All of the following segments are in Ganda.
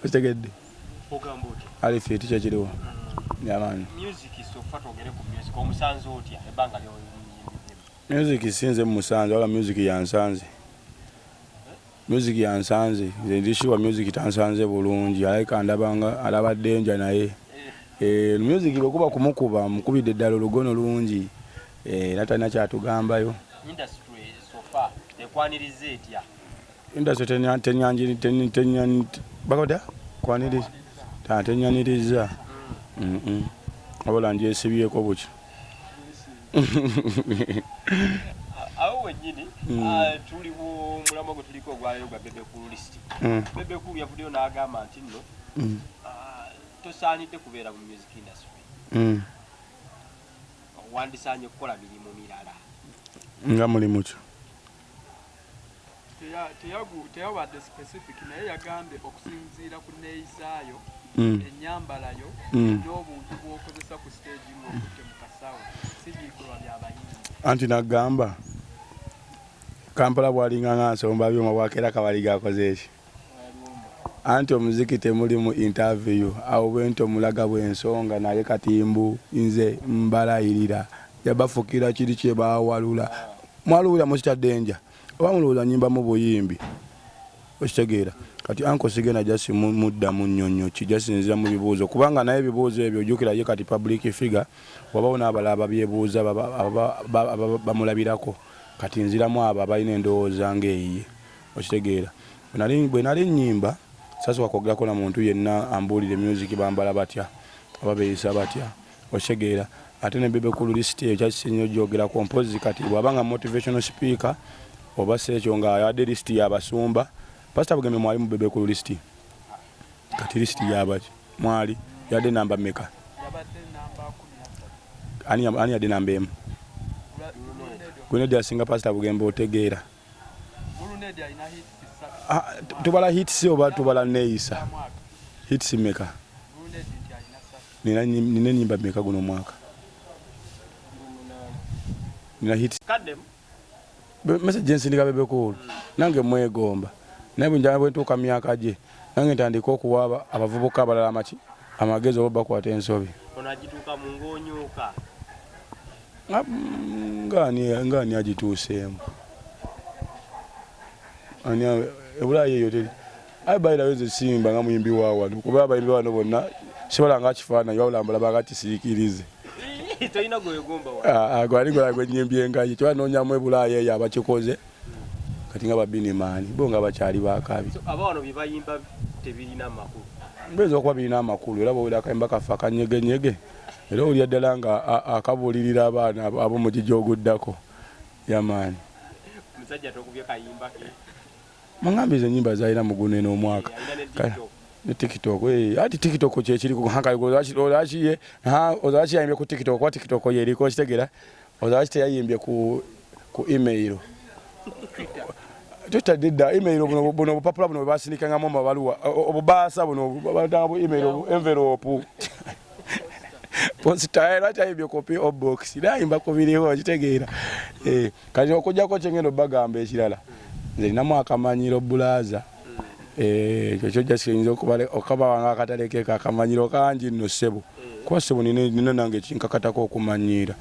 Ostegedde. Ali teacher kiriwo. Yaman. Music is so fat ogere ku music omusanze otya ebanga lyo. Music sinze musanze wala music yansanze. Music yansanze. Nze ndishiwa music tansanze bulungi alika ndabanga alaba DENGER naye. Music bekuba kumukuba mukubide ddalo lugono lungi. Natana kyatugambayo. Industry so far ekwanirize etya. Industry tenyanjiri bakoda kwaniriza. Tenyaniriza. Abola nje sibyeko buki. Awo wenyini tuli mu mulamo go tuliko gwayo gwa BEBECOOL list. BEBECOOL yavudio na agama nti nno. Tosaanidde kubeera mu music industry. Wandisanye kukola mirimu mirala. Nga mulimu ki? Teyawadde specific naye yagambye okusinziira ku neeyisaayo ennyambalayo n'obuntu bw'okozesa ku stage ng'okutte mu kasawo si bikolwa by'abayimbi. Anti nagamba Kampala bw'alinganga nsomba byuma bwakeera kabali gakoze eki. Anti omuziki temuli mu interview awo bwento mulaga bw'ensonga naye katimbu nze mbalayirira yabafukira kiri kye baawalula mwalula mu DENGER wamulula nyimba mu buyimbi okitegeera kati anko sigena jasi mudda mu nnyonnyo kijasinzira mu bibuuzo kubanga naye ebibuuzo ebyo ojjukira ye kati public figure wabawona abalaba byebuuza bamulabirako kati nziramu abo abalina endowooza ng'eyiye okitegeera bwe nali nnyimba sasa wakogerako na muntu yenna ambuulire music bambala batya ababeeyisa batya okitegeera ate ne BEBECOOL list eyo kyakisinyo gyogera composi kati bw'abanga motivational speaker oba sekyo nga yadde list y'abasumba Pastor Bugembe mwali mu BEBECOOL list kati list y'abaki mwali yadde namba meka Yabadde namba 13. ani yadde namba emu Grenade singa Pastor Bugembe otegeera Grenade alina hits 3 tubala hits oba tubala neeyisa hits meka nina nyimba meka guno mwaka nina hits kadem message nsindika BEBECOOL nange mwegomba naye bwenjala bwentuuka myaka gye nange ntandika okuwa abavubuka abalala amaki amagezi oba bakwata ensobi onagituuka mu ng'onyuuka ngaani agituuseemu ebulayi eyo teri abayirayo ze simba nga muyimbi waawano kuba abayimbi wano bonna sibola nga kifaananyi wabula mbalaba nga kisiikirize tolina gwegomba gwaligwala gwennyimbi engayi kyobanonyamu ebulayi eyo abakikoze kati nga babinimaani bo nga bakyali bakabi abawano bye bayimba tebirina amakulu mbeza okuba birina amakulu era bwowulira akayimba kaffe akanyegenyege era owulira ddala nga akabuulirira abaana ab'omugigi oguddako yamaani omusajja tokubye kayimba ke mangambiza ennyimba zalina mu guno eno omwaka ne TikTok ati TikTok kyekiri ozakiye ozakiyayimbye ku TikTok kuba TikTok yeriko kitegeera ozakiteyayimbye ku email tutadidda email buno obupapula buno bwebasinikangamu amabaluwa obubaasa buno batanga email envelope posita lwakyayimbye kopi box nayimba kubiriho kitegeera kati okujjako kyengendo bagamba ekirala nze ninamu akamanyiro bulaza ekyo kyakiyinza okaba nga akatalekeka akamanyiro kangi nno ssebo kuba ssebo nina nange kinkakatako okumanyira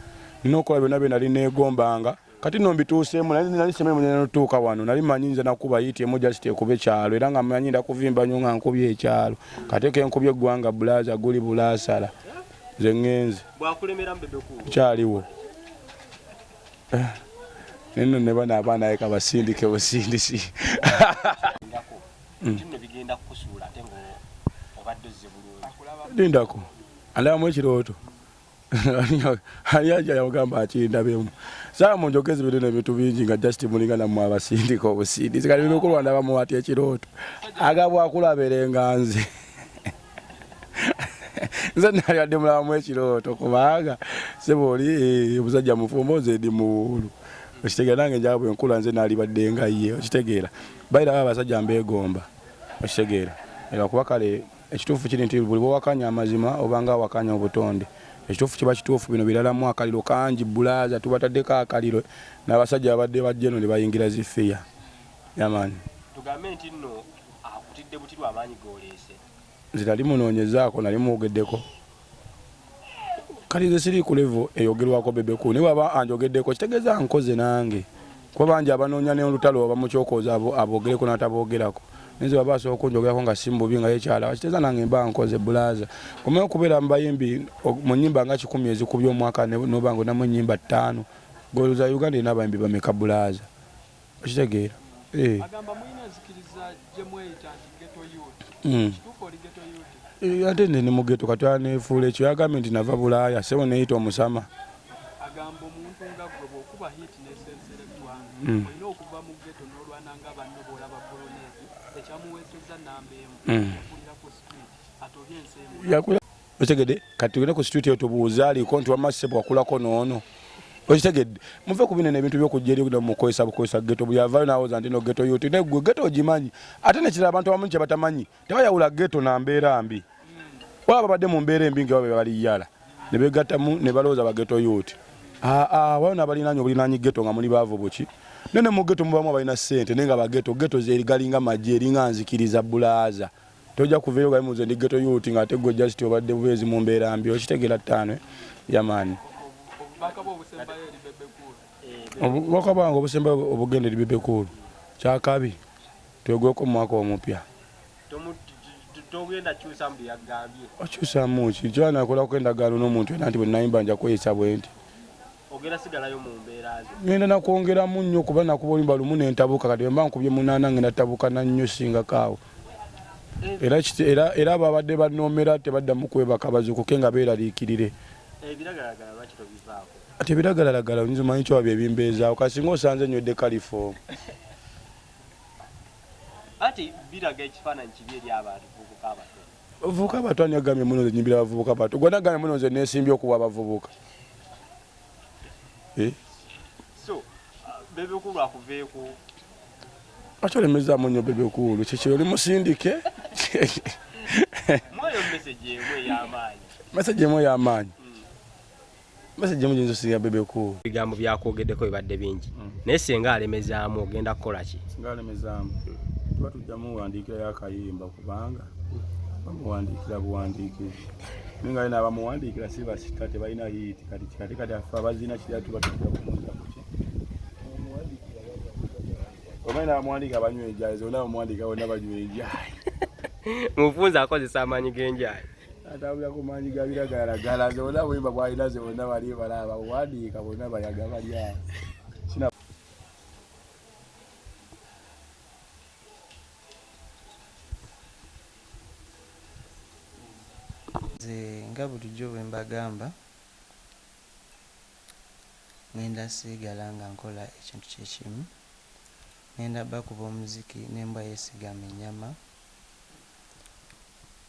nina okola byonna bye nali neegombanga kati nno mbituuseemu nali sememu netuuka wano nali manyi nze nakuba yityemu jasiti ekuba ekyalo era nga manyi ndakuvimba nnyo nga nkubye ekyalo kate kenkubye eggwanga bulaza guli bulaasala nze ŋŋenze bwakulemera mu BEBECOOL kyaliwo nino ne bana abaana yeka basindike busindisi kino bigenda kukusuula ate ngo obadde ozze bulungi lindako andabamu ekirooto aliaja yagamba akindabemu saa munjogezi birina ebintu bingi nga just mulingana mu abasindika obusindisi kali binokulwa ndabamu ati ekirooto agabwakulaberenga nze nze nali adde mulabamu ekirooto kubanga sebooli obusajja mufumbo nze ndi muwulu okitegeera nange enjaga bwenkula nze naalibadde nga ye okitegeera bayira abasajja mbeegomba okitegeera era kuba kale ekituufu kiri nti buli bwewakanya amazima obanga wakanya obutonde ekituufu kiba kituufu bino biralamu akaliro kangi bulaaza tubataddeko akaliro n'abasajja abadde bajja eno ne bayingira zifiya yamaani tugambe nti nno akutidde buti lw'amaanyi g'oleese zitali munoonyezaako nali muwogeddeko kali nze siri ku levo eyogerwako BEBECOOL naye bw'aba anjogeddeko kitegeeza nkoze nange kuba bangi abanoonya n'olutalo oba mu kyokoza aboogereko n'ataboogerako nze baba asooka okunjogerako nga simbubi nga yekyala bakitegeeza nange mba nkoze bulaaza kumenya okubeera mu bayimbi mu nnyimba nga 10 ezikubye omwaka n'oba nga onamu ennyimba 5 goluza Uganda erina abayimbi bameka bulaaza okitegeera agamba mulina zikiriza gye mweyita nti ghetto youth kituufu oli ghetto youth ate nne ne mu ghetto kati aneefuula ekyo yagambye nti nava bulaaya sebo neeyita omusama agamba omuntu nga gwe bw'okuba hiti n'esensera eggwanga olina okuva mu ghetto n'olwana nga banno bw'olaba boloneezi ekyamuweesezza namba emu yakulira ku street atobye ensi okitegedde kati tugende ku street eyo tubuuze aliko nti wamma sebo wakulako noono okitegedde muve ku binene ebintu by'okujja eri mukozesa ghetto buli avaayo n'awooza nti no ghetto youth ne gwe ghetto ogimanyi ate nekirala abantu abamu kye batamanyi tebayawula ghetto na mbeera mbi waba babadde mu mbeera embi nga babe bali yala ne begattamu ne balowooza ba ghetto youth wayo n'abalinaanyi obulinaanyi ghetto nga muli baavu buki nene mu ghetto mubamu abalina ssente naye nga ba ghetto galinga majje eringa nzikiriza bulaaza tojja kuveeyo gali muze ndi ghetto youth nga ate gwe just obadde bubeezi mu mbeera mbi okitegeera ttaano yamaani obubaka bwange obusembayo obugenda eri BEBECOOL kyakabi twegweko mu mwaka omupya okyusamu ki kyanakolako endagaano n'omuntu ena nti bwe nayimba nja kweyisa bwe nti ngenda nakwongeramu nnyo kuba nakuba olimba lumu nentabuka kati mba nkubye munaana ngenda tabuka nannyo singakaawo era babadde banoomera tebaddamu kwebaka bazukuke nga beeraliikirire ate ebiragalalagala oyinza omanyi kyoba bye bimbeezaawo kasinga osanze nywedde kalifoomu abavubuka abato ani agambye muno nze nyimbira abavubuka bato gwe nagambye muno nze neesimbye okuwa abavubuka akyolemezaamu nnyo BEBECOOL kikiro oli musindike meseji emu ey'amaanyi meseji emu gyinza osinga BEBECOOL ebigambo byakwogeddeko bibadde bingi naye singa alemezaamu ogenda kukola ki singa alemezaamu tuba tujjamu wandiikirayo akayimba kubanga bamuwandiikira buwandiike naye nga n'abamuwandiikira si basika tebalina hiiti kati affe abazina kirya tuba tujja kumuza kuki omanyi n'abamuwandiika abanywa enjaayi zonna bamuwandiika bonna banywa enjaayi mufunza akozesa amaanyi g'enjaayi atambulira ku maanyi ga biragalalagala zonna buyimba bwalina ze bonna bali balaba buwandiika bonna bayaga bali awo nga bulijjo bwe mbagamba ngenda sigala nga nkola ekintu kyekimu ngenda bakuba omuziki nembwa yeesigama ennyama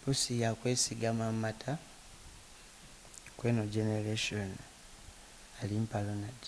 pusi yakwesigama mata kweno generation ALIMPA Ronald